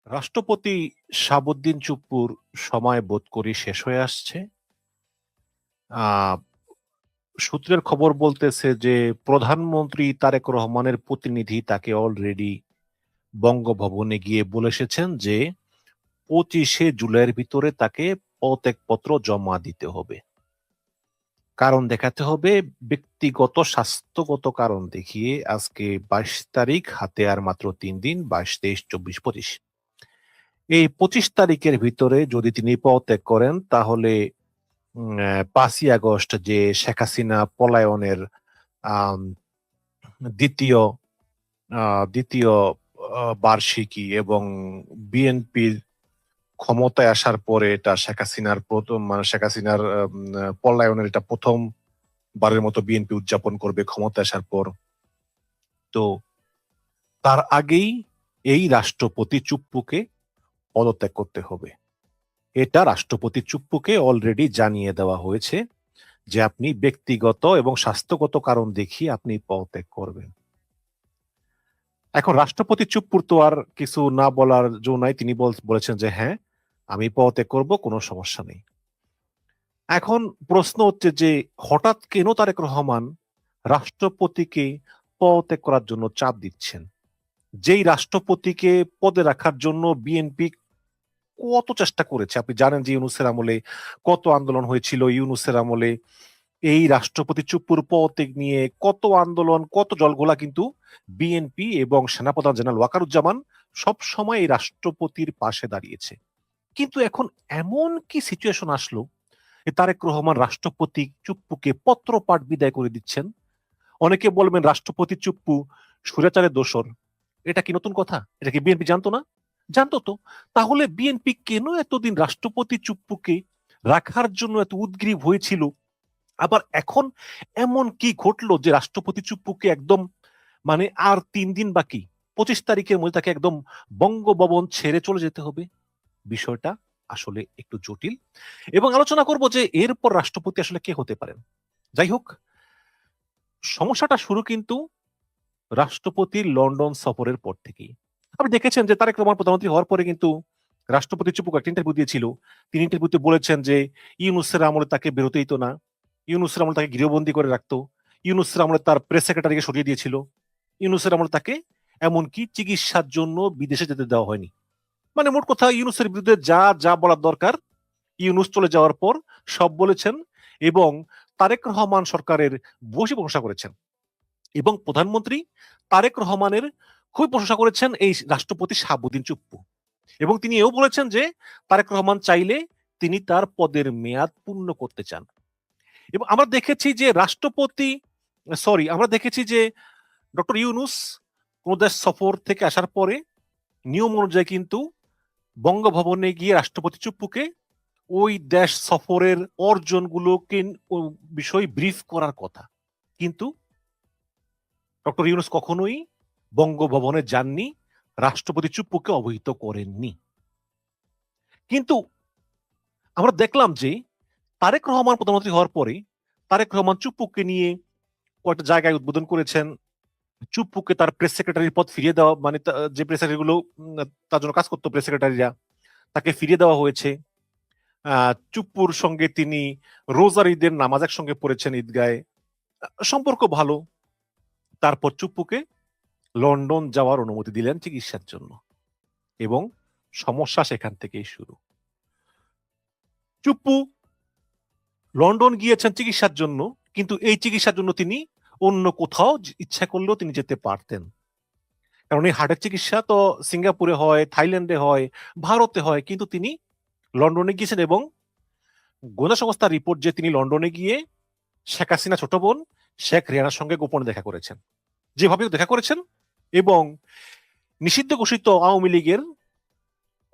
রাষ্ট্রপতি শাহাবুদ্দিন চুপ্পুর সময় বোধ করি শেষ হয়ে আসছে। আহ, সূত্রের খবর বলতেছে যে প্রধানমন্ত্রী তারেক রহমানের প্রতিনিধি তাকে অলরেডি বঙ্গভবনে গিয়ে বলে এসেছেন যে 25শে জুলাইয়ের ভিতরে তাকে পদত্যাগপত্র জমা দিতে হবে। কারণ দেখাতে হবে, ব্যক্তিগত স্বাস্থ্যগত কারণ দেখিয়ে। আজকে 22 তারিখ, হাতে আর মাত্র 3 দিন, 22, 23, 24, 25। এই 25 তারিখের ভিতরে যদি তিনি পদত্যাগ করেন তাহলে 5ই আগস্ট যে শেখ হাসিনা পলায়নের আম, দ্বিতীয় দ্বিতীয় বার্ষিকী এবং বিএনপির ক্ষমতায় আসার পরে এটা শেখ হাসিনার প্রথম, মানে শেখ হাসিনার পলায়নের এটা প্রথম বারের মতো বিএনপি উদযাপন করবে ক্ষমতায় আসার পর। তো তার আগেই এই রাষ্ট্রপতি চুপ্পুকে পদত্যাগ করতে হবে। এটা রাষ্ট্রপতি চুপ্পুকে অলরেডি জানিয়ে দেওয়া হয়েছে যে আপনি ব্যক্তিগত এবং স্বাস্থ্যগত কারণ দেখিয়ে আপনি পদত্যাগ করবেন। এখন রাষ্ট্রপতি চুপ্পুর তো আর কিছু না বলার জো নাই, তিনি বলেছেন যে হ্যাঁ, আমি পদত্যাগ করব, কোনো সমস্যা নেই। এখন প্রশ্ন হচ্ছে যে হঠাৎ কেন তারেক রহমান রাষ্ট্রপতিকে পদত্যাগ করার জন্য চাপ দিচ্ছেন? যেই রাষ্ট্রপতিকে পদে রাখার জন্য বিএনপি কত চেষ্টা করেছে। আপনি জানেন যে ইউনূসের আমলে কত আন্দোলন হয়েছিল, ইউনূসের আমলে এই রাষ্ট্রপতি চুপ্পুর পদত্যাগ নিয়ে কত আন্দোলন, কত জলঘোলা, কিন্তু বিএনপি এবং সেনাপ্রধান জেনারেল ওয়াকারুজ্জামান সব সময় এই রাষ্ট্রপতির পাশে দাঁড়িয়েছে। কিন্তু এখন এমন কি সিচুয়েশন আসলো যে তারেক রহমান রাষ্ট্রপতি চুপ্পুকে পত্রপাঠ বিদায় করে দিচ্ছেন? অনেকে বলবেন রাষ্ট্রপতি চুপ্পু স্বৈরাচারের দোসর। এটা কি নতুন কথা? এটা কি বিএনপি জানতো না? জানতো তো। তাহলে বিএনপি কেন এতদিন রাষ্ট্রপতি চুপ্পুকে রাখার জন্য এত উদগ্রীব হয়েছিল? আবার এখন এমন কি ঘটলো যে রাষ্ট্রপতি চুপ্পুকে একদম, মানে আর 3 দিন বাকি, 25 তারিখের মধ্যে তাকে একদম বঙ্গভবন ছেড়ে চলে যেতে হবে? বিষয়টা আসলে একটু জটিল, এবং আলোচনা করব যে এরপর রাষ্ট্রপতি আসলে কে হতে পারেন। যাই হোক, সমস্যাটা শুরু কিন্তু রাষ্ট্রপতির লন্ডন সফরের পর থেকেই। আপনি দেখেছেন যে তারেক রহমান প্রধানমন্ত্রী হওয়ার পরে কিন্তু রাষ্ট্রপতি চুপ্পুকে একটা ইন্টারভিউ দিয়েছিল। তিনি ইন্টারভিউতে বলেছেন যে ইউনূসের আমলে তাকে বেরোতে দিত না, ইউনূসের আমলে তাকে গৃহবন্দী করে রাখতো, ইউনূসের আমলে তার প্রেস সেক্রেটারিকে সরিয়ে দিয়েছিল, ইউনূসের আমলে তাকে এমনকি চিকিৎসার জন্য বিদেশে যেতে দেওয়া হয়নি। মানে মোট কথা, ইউনূসের বিরুদ্ধে যা যা বলার দরকার ইউনূস চলে যাওয়ার পর সব বলেছেন, এবং তারেক রহমান সরকারের ভূয়সী প্রশংসা করেছেন। এবং প্রধানমন্ত্রী তারেক রহমানের খুবই প্রশংসা করেছেন এই রাষ্ট্রপতি শাহাবুদ্দিন চুপ্পু। এবং তিনি এও বলেছেন যে তারেক রহমান চাইলে তিনি তার পদের মেয়াদ পূর্ণ করতে চান। এবং আমরা দেখেছি যে আমরা দেখেছি যে ডক্টর ইউনূস কোন দেশ সফর থেকে আসার পরে নিয়ম অনুযায়ী কিন্তু বঙ্গভবনে গিয়ে রাষ্ট্রপতি চুপ্পুকে ওই দেশ সফরের অর্জনগুলোকে বিষয় ব্রিফ করার কথা। কিন্তু ডক্টর ইউনূস কখনোই বঙ্গভবনে যাননি, রাষ্ট্রপতি চুপ্পুকে অবহিত করেননি। কিন্তু আমরা দেখলাম যে তারেক রহমান প্রধানমন্ত্রী হওয়ার পরে তারেক রহমান চুপ্পুকে নিয়ে কয়েকটা জায়গায় উদ্বোধন করেছেন। চুপ্পুকে তার প্রেস সেক্রেটারির পদ ফিরিয়ে দেওয়া, মানে যে প্রেস সেক্রেটারিগুলো তার জন্য কাজ করতো, প্রেস সেক্রেটারিরা, তাকে ফিরিয়ে দেওয়া হয়েছে। চুপ্পুর সঙ্গে তিনি রোজার ঈদের নামাজ একসঙ্গে পড়েছেন ঈদগায়, সম্পর্ক ভালো। তারপর চুপ্পুকে লন্ডন যাওয়ার অনুমতি দিলেন চিকিৎসার জন্য, এবং সমস্যা সেখান থেকেই শুরু। চুপ্পু লন্ডন গিয়েছেন চিকিৎসার জন্য, কিন্তু এই চিকিৎসার জন্য তিনি অন্য কোথাও ইচ্ছা করলেও তিনি যেতে পারতেন। কারণ এই হার্টের চিকিৎসা তো সিঙ্গাপুরে হয়, থাইল্যান্ডে হয়, ভারতে হয়, কিন্তু তিনি লন্ডনে গিয়েছেন। এবং গোয়েন্দা সংস্থার রিপোর্ট যে তিনি লন্ডনে গিয়ে শেখ হাসিনা ছোট বোন শেখ রেহানার সঙ্গে গোপনে দেখা করেছেন, যেভাবে দেখা করেছেন, এবং নিষিদ্ধ ঘোষিত আওয়ামী লীগের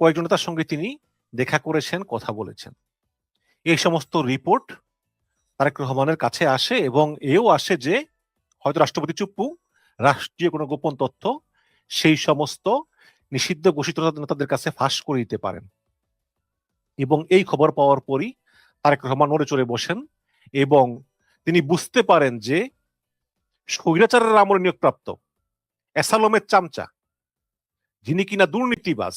কয়েকজন নেতার সঙ্গে তিনি দেখা করেছেন, কথা বলেছেন। এই সমস্ত রিপোর্ট তারেক রহমানের কাছে আসে, এবং এও আসে যে হয়তো রাষ্ট্রপতি চুপ্পু রাষ্ট্রীয় কোনো গোপন তথ্য সেই সমস্ত নিষিদ্ধ ঘোষিত নেতাদের কাছে ফাঁস করে দিতে পারেন। এবং এই খবর পাওয়ার পরই তারেক রহমান নড়ে চড়ে বসেন, এবং তিনি বুঝতে পারেন যে স্বৈরাচারের আমলে নিয়োগপ্রাপ্ত এসালমের চামচা, যিনি কিনা দুর্নীতিবাজ,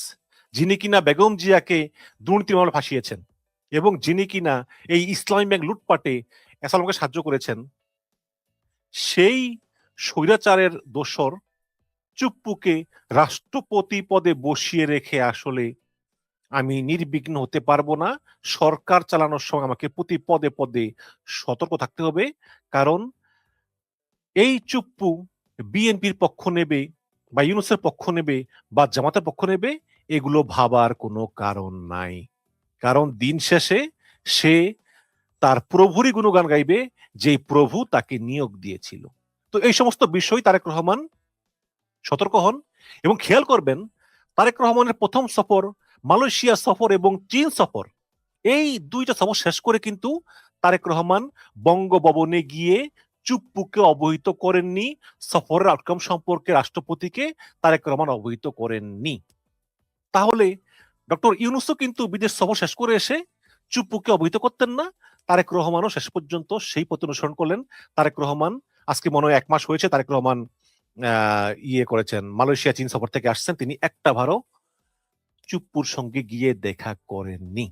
যিনি কিনা বেগম জিয়াকে দুর্নীতির মামলায় ফাঁসিয়েছেন এবং যিনি কিনা এই ইসলামী ব্যাংক লুটপাটে এসালামকে সাহায্য করেছেন, সেই স্বৈরাচারের দোসর চুপ্পুকে রাষ্ট্রপতি পদে বসিয়ে রেখে আসলে আমি নির্বিঘ্ন হতে পারবো না। সরকার চালানোর সময় আমাকে প্রতি পদে পদে সতর্ক থাকতে হবে, কারণ এই চুপ্পু বিএনপির পক্ষ নেবে বা ইউনূসের পক্ষ নেবে বা জামাতের পক্ষ নেবে, এগুলো ভাবার কোনো কারণ নাই। কারণ দিন শেষে সে তার প্রভুরই গুণগান গাইবে, যে প্রভু তাকে নিয়োগ দিয়েছিল। তো এই সমস্ত বিষয় তারেক রহমান সতর্ক হন এবং খেয়াল করবেন, তারেক রহমানের প্রথম সফর মালয়েশিয়া সফর এবং চীন সফর, এই দুইটা সফর শেষ করে কিন্তু তারেক রহমান বঙ্গভবনে গিয়ে চুপ্পুকে অবহিত করেননি, সফরের আউটকাম সম্পর্কে রাষ্ট্রপতিকে তারেক রহমান অবহিত করেননি। তাহলে ডক্টর ইউনূসও কিন্তু বিদেশ সফর শেষ করে এসে চুপ্পুকে অবহিত করতেন না, তারেক রহমানও শেষ পর্যন্ত সেই পথ অনুসরণ করলেন। তারেক রহমান আজকে মনে হয় 1 মাস হয়েছে তারেক রহমান ইয়ে করেছেন, মালয়েশিয়া চীন সফর থেকে আসছেন, তিনি একটা ভারও চুপ্পুর সঙ্গে গিয়ে দেখা করেননি।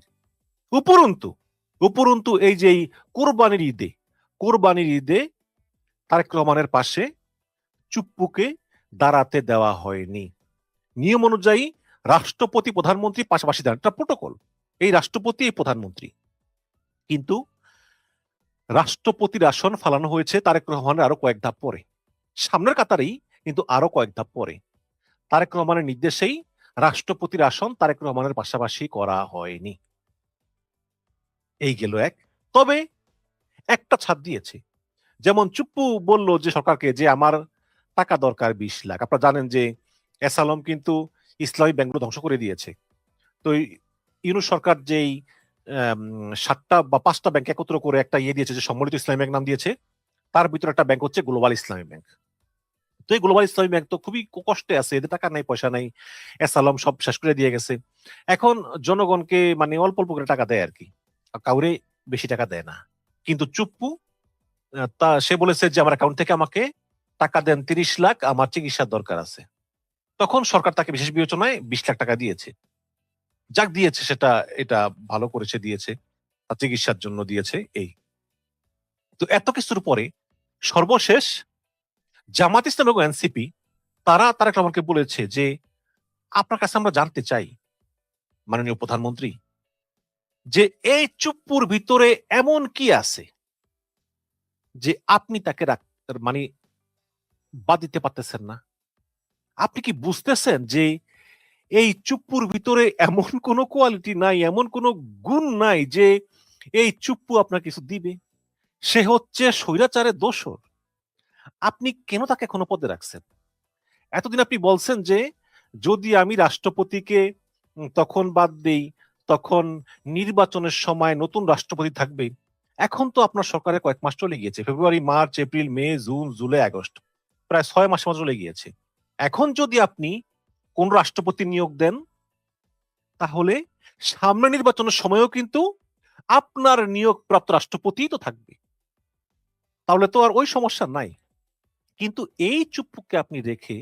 উপরন্তু এই যে কোরবানির ঈদে তারেক রহমানের পাশে চুপ্পুকে দাঁড়াতে দেওয়া হয়নি। নিয়ম অনুযায়ী রাষ্ট্রপতি প্রধানমন্ত্রী পাশাপাশি দাঁড়ান, এটা প্রোটোকল, এই রাষ্ট্রপতি এই প্রধানমন্ত্রী। কিন্তু রাষ্ট্রপতির আসন ফালানো হয়েছে তারেক রহমানের আরো কয়েক ধাপ পরে, সামনের কাতারেই কিন্তু আরো কয়েক ধাপ পরে। তারেক রহমানের নির্দেশেই রাষ্ট্রপতির আসন তারেক রহমানের পাশাপাশি করা হয়নি। এই গেল এক। তবে একটা ছাড় দিয়েছে, যেমন চুপ্পু বলল যে সরকারকে যে আমার টাকা দরকার 20 লাখ। আপনারা জানেন যে এসালম কিন্তু ইসলামী ব্যাংকগুলো ধ্বংস করে দিয়েছে। তো ইউনূস সরকার যেই 7টা বা 5টা ব্যাংক একত্র করে একটা ইয়ে দিয়েছে, যে সম্মিলিত ইসলামী ব্যাংক নাম দিয়েছে, তার ভিতরে একটা ব্যাংক হচ্ছে গ্লোবাল ইসলামী ব্যাংক। তো এই গ্লোবাল ইসলামী ব্যাংক তো খুবই কষ্টে আছে, এদের টাকা নাই, পয়সা নাই, এসালম সব শেষ করে দিয়ে গেছে। এখন জনগণকে মানে অল্প অল্প করে টাকা দেয় আর কি, কাউরে বেশি টাকা দেয় না। কিন্তু চুপ্পু তা সে বলেছে যে আমার অ্যাকাউন্ট থেকে আমাকে টাকা দেন 30 লাখ, আমার চিকিৎসার দরকার আছে। তখন সরকার তাকে বিশেষ বিবেচনায় 20 লাখ টাকা দিয়েছে। যাক দিয়েছে, সেটা এটা ভালো করেছে, দিয়েছে তার চিকিৎসার জন্য দিয়েছে। এই তো এত কিছুর পরে সর্বশেষ জামাত ইসলাম এবং এনসিপি তারা তারেক রহমানকে বলেছে যে আপনার কাছে আমরা জানতে চাই মাননীয় প্রধানমন্ত্রী, যে এই চুপ্পুর ভিতরে এমন কি আছে যে আপনি তাকে মানে বাদ দিতে পারতেছেন না? আপনি কি বুঝতেছেন যে এই চুপ্পুর ভিতরে এমন কোন কোয়ালিটি নাই, এমন কোন গুণ নাই যে এই চুপ্পু আপনার কিছু দিবে? সে হচ্ছে স্বৈরাচারের দোসর। আপনি কেন তাকে এখনো পদে রাখছেন? এতদিন আপনি বলছেন যে যদি আমি রাষ্ট্রপতিকে তখন বাদ দেই, তখন নির্বাচনের সময় নতুন রাষ্ট্রপতি থাকবে। এখন তো আপনার সরকারের কয়েক মাস চলে গিয়েছে, ফেব্রুয়ারি, মার্চ, এপ্রিল, মে, জুন, জুলাই, আগস্ট, প্রায় 6 মাস চলে গিয়েছে। এখন যদি আপনি কোন রাষ্ট্রপতি নিয়োগ দেন, তাহলে সামনে নির্বাচনের সময়ও কিন্তু আপনার নিয়োগপ্রাপ্ত রাষ্ট্রপতি তো থাকবে, তাহলে তো আর ওই সমস্যা নাই। কিন্তু এই চুপ্পুকে আপনি রেখে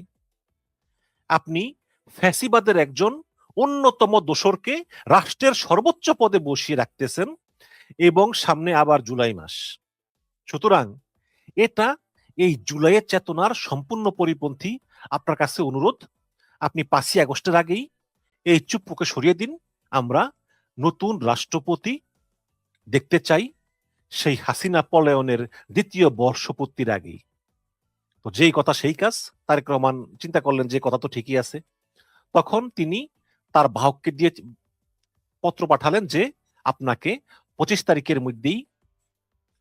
আপনি ফ্যাসিবাদের একজন অন্যতম দোসরকে রাষ্ট্রের সর্বোচ্চ পদে বসিয়ে রাখতেছেন, এবং সামনে আবার জুলাই মাস। সুতরাং এটা এই জুলাইয়ের চেতনার সম্পূর্ণ পরিপন্থী। আপনার কাছে অনুরোধ, আপনি 5ই আগস্টের আগেই এই চুপ্পুকে সরিয়ে দিন। আমরা নতুন রাষ্ট্রপতি দেখতে চাই, সেই হাসিনা পলায়নের 2য় বর্ষপূর্তির আগেই। তো যেই কথা সেই কাজ। তারেক রহমান চিন্তা করলেন যে কথা তো ঠিকই আছে। তখন তিনি তার বাহককে দিয়ে পত্র পাঠালেন যে আপনাকে 25 তারিখের মধ্যেই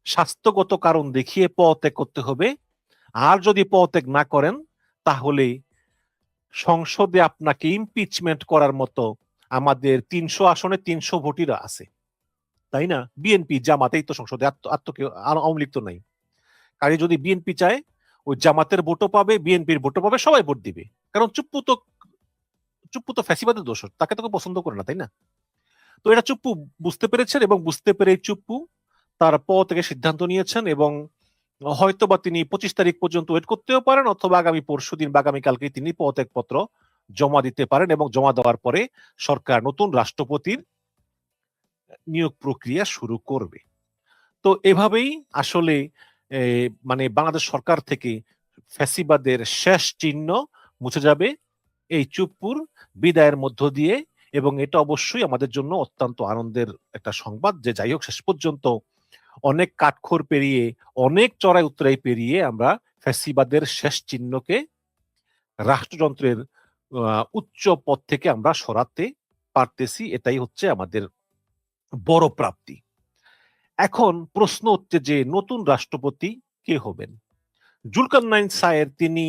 স্বাস্থ্যগত কারণ দেখিয়ে পদত্যাগ করতে হবে, আর যদি পদত্যাগ না করেন তাহলে সংসদে আপনাকে ইমপিচমেন্ট করার মতো আমাদের 300 আসনে 300 ভোটিরা আছে, তাই না? বিএনপি জামাতেই তো সংসদে, আওয়ামী লীগ তো নাই। কাজে যদি বিএনপি চায় ওই জামাতের ভোটও পাবে, বিএনপির ভোটও পাবে, সবাই ভোট দিবে। কারণ চুপ্পু তো ফ্যাসিবাদের দোষর, তাকে তো পছন্দ করে না, তাই না? তো এটা চুপ্পু বুঝতে পেরেছেন, এবং বুঝতে পেরে চুপ্পু তার পদ থেকে সিদ্ধান্ত নিয়েছেন, এবং হয়তো বা তিনি 25 তারিখ পর্যন্ত ওয়েট করতেও পারেন, অথবা আগামী পরশুদিন বা আগামীকালকে তিনি পদত্যাগ পত্র জমা দিতে পারেন এবং জমা দেওয়ার পরে সরকার নতুন রাষ্ট্রপতির নিয়োগ প্রক্রিয়া শুরু করবে। তো এভাবেই আসলে মানে বাংলাদেশ সরকার থেকে ফ্যাসিবাদের শেষ চিহ্ন মুছে যাবে এই চুপ্পুর বিদায়ের মধ্য দিয়ে। এবং এটা অবশ্যই আমাদের জন্য অত্যন্ত আনন্দের একটা সংবাদ যে যাই হোক শেষ পর্যন্ত অনেক কাঠখড় পেরিয়ে, অনেক চড়াই উতরাই পেরিয়ে আমরা ফ্যাসিবাদের শেষ চিহ্নকে রাষ্ট্রযন্ত্রের উচ্চ পদ থেকে আমরা সরাতে পারতেছি। এটাই হচ্ছে আমাদের বড় প্রাপ্তি। এখন প্রশ্ন হচ্ছে যে নতুন রাষ্ট্রপতি কে হবেন? জুলকারনাইন সায়ের তিনি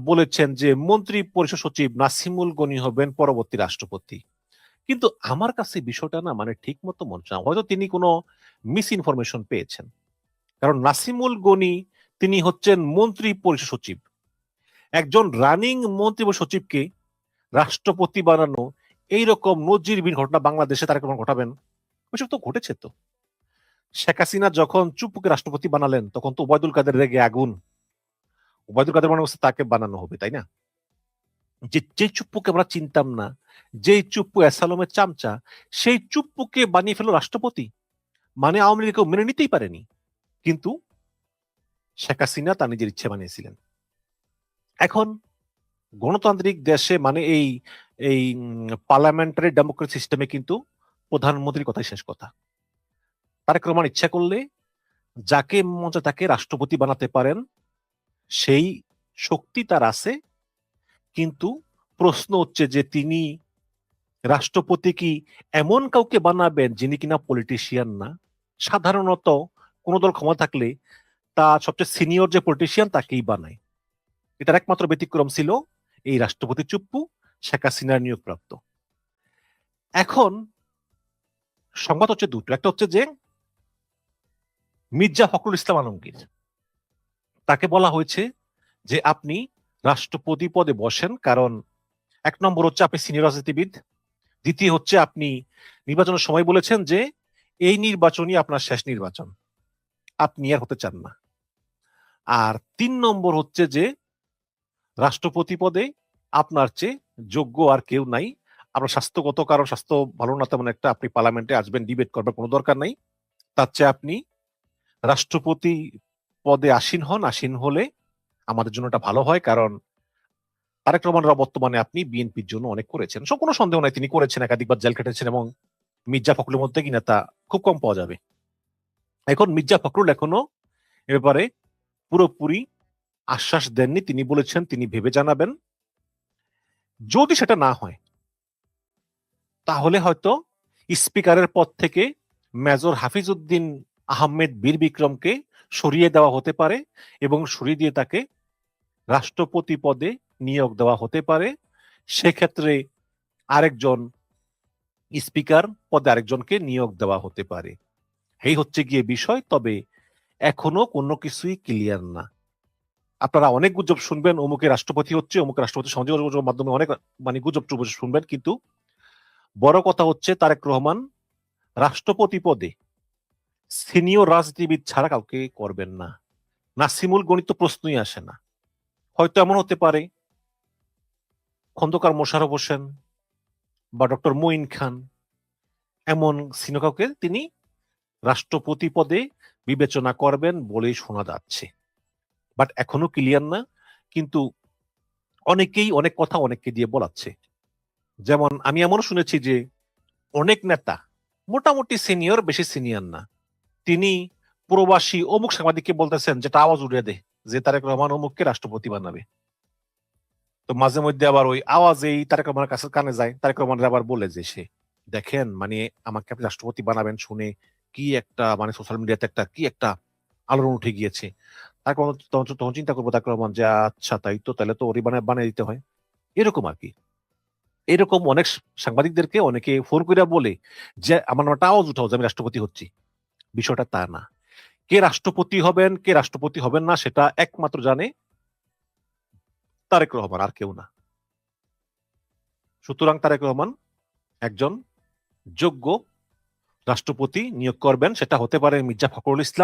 বলেছেন যে মন্ত্রী পরিষদ সচিব নাসিমুল গনি হবেন পরবর্তী রাষ্ট্রপতি। কিন্তু আমার কাছে বিষয়টা না মানে ঠিক মতো মনে হচ্ছে না। হয়তো তিনি কোনো মিস ইনফরমেশন পেয়েছেন। কারণ নাসিমুল গনি তিনি হচ্ছেন মন্ত্রী পরিষদ সচিব। একজন রানিং মন্ত্রী পরিষদ সচিবকে রাষ্ট্রপতি বানানো এইরকম নজিরবিহীন ঘটনা বাংলাদেশে তারা কেমন ঘটাবেন? ওইসব তো ঘটেছে তো। শেখ হাসিনা যখন চুপ্পুকে রাষ্ট্রপতি বানালেন তখন তো ওবায়দুল কাদের রেগে আগুন। ওবায়দুল কাদের মনে হচ্ছে তাকে বানানো হবে, তাই না? যে চুপ্পুকে আমরা চিনতাম না, যে চুপ্পু এসালমের চামচা, সেই চুপ্পুকে বানিয়ে ফেলো রাষ্ট্রপতি, মানে আওয়ামী লীগ কেউ মেনে নিতেই পারেনি। কিন্তু শেখ হাসিনা তার নিজের ইচ্ছে বানিয়েছিলেন। এখন গণতান্ত্রিক দেশে মানে এই এই পার্লামেন্টারি ডেমোক্রেসি সিস্টেমে কিন্তু প্রধানমন্ত্রীর কথাই শেষ কথা। তারেক রহমান ইচ্ছা করলে যাকে মন চায় তাকে রাষ্ট্রপতি বানাতে পারেন, সেই শক্তি তার আছে। কিন্তু প্রশ্ন হচ্ছে যে তিনি রাষ্ট্রপতি কি এমন কাউকে বানাবেন যিনি কিনা পলিটিশিয়ান না? সাধারণত কোন দল ক্ষমতা থাকলে তা সবচেয়ে সিনিয়র যে পলিটিশিয়ান তাকেই বানায়। এটার একমাত্র ব্যতিক্রম ছিল এই রাষ্ট্রপতি চুপ্পু, শেখ হাসিনার নিয়োগপ্রাপ্ত। এখন সংবাদ হচ্ছে দুটো, একটা হচ্ছে যে মির্জা ফখরুল ইসলাম আলমগীর, তাকে বলা হয়েছে যে আপনি রাষ্ট্রপতি পদে বসেন, কারণ এক নম্বর হচ্ছে আপনি সিনিয়র রাজনীতিবিদ, দ্বিতীয় হচ্ছে আপনি নির্বাচনের সময় বলেছেন যে এই নির্বাচনই আপনার শেষ নির্বাচন, আপনি আর হতে চান না। আর ৩ নম্বর হচ্ছে যে রাষ্ট্রপতি পদে আপনার চেয়ে যোগ্য আর কেউ নাই। আপনার স্বাস্থ্যগত কারণ, স্বাস্থ্য ভালো না তেমন একটা, আপনি পার্লামেন্টে আসবেন, ডিবেট করবার কোনো দরকার নাই। তার চেয়ে আপনি রাষ্ট্রপতি পদে আসীন হন, আসীন হলে আমাদের জন্য এটা ভালো হয়। কারণ তারেক রহমানরা বর্তমানে আপনি বিএনপির জন্য অনেক করেছেন, কোনো সন্দেহ নাই তিনি করেছেন, একাধিকবার জেল কেটেছেন, এবং মির্জা ফখরুলের মধ্যে কিনা তা খুব কম পাওয়া যাবে। এখন মির্জা ফখরুল এখনো এ ব্যাপারে পুরোপুরি আশ্বাস দেননি। তিনি বলেছেন তিনি ভেবে জানাবেন। যদি সেটা না হয় তাহলে হয়তো স্পিকারের পদ থেকে মেজর হাফিজউদ্দিন আহমেদ বীর বিক্রমকে সরিয়ে দেওয়া হতে পারে এবং সরিয়ে দিয়ে তাকে রাষ্ট্রপতি পদে নিয়োগ দেওয়া হতে পারে। সেক্ষেত্রে আরেকজন স্পিকার পদে আরেকজনকে নিয়োগ দেওয়া হতে পারে। এই হচ্ছে গিয়ে বিষয়। তবে এখনো কোনো কিছুই ক্লিয়ার না। আপনারা অনেক গুজব শুনবেন, অমুকে রাষ্ট্রপতি হচ্ছে, অমুকে রাষ্ট্রপতি সংযোগের মাধ্যমে অনেক মানে গুজব টুজব শুনবেন, কিন্তু বড় কথা হচ্ছে তারেক রহমান রাষ্ট্রপতি পদে সিনিয়র রাজনীতিবিদ ছাড়া কাউকে করবেন না। নাসিমুল গণিত প্রশ্নই আসে না। হয়তো এমন হতে পারে খন্দকার মোশাররফ হোসেন বা ডক্টর মঈন খান, এমন সিনিয়র কাউকে তিনি রাষ্ট্রপতি পদে বিবেচনা করবেন বলেই শোনা যাচ্ছে। বাট এখনো ক্লিয়ার না। কিন্তু অনেকেই অনেক কথা অনেককে দিয়ে বলাচ্ছে। যেমন আমি এমনও শুনেছি যে অনেক নেতা মোটামুটি সিনিয়র, বেশি সিনিয়র না, তিনি প্রবাসী অমুক সাংবাদিককে বলতেছেন যেটা আওয়াজ উড়িয়ে দেয় যে তারেক রহমান অমুককে রাষ্ট্রপতি বানাবে। তো মাঝে মধ্যে আবার ওই আওয়াজ এই তারেক রহমানের কাছে কানে যায়, তারেক রহমান আবার বলে যে সে দেখেন মানে আমাকে আপনি রাষ্ট্রপতি বানাবেন শুনে কি একটা মানে সোশ্যাল মিডিয়াতে একটা কি একটা আলোড়ন উঠে গিয়েছে। তারপর তখন চিন্তা করবো তারেক রহমান যে আচ্ছা তাই তো, তাহলে তো ওরই বানিয়ে দিতে হয়, এরকম আর কি। এরকম অনেক সাংবাদিকদেরকে অনেকে ফোন করে বলে যে আমার নামটা আওয়াজ উঠাও যে আমি রাষ্ট্রপতি হচ্ছি। বিষয়টা তা না। কে রাষ্ট্রপতি হবেন কে রাষ্ট্রপতি হবেন না সেটা একমাত্র জানে তারেক রহমান, আর কেউ না। সুতরাং তারেক রহমান একজন যোগ্য রাষ্ট্রপতি নিয়োগ করবেন, সেটা হতে পারে মির্জা ফখরুল ইসলাম।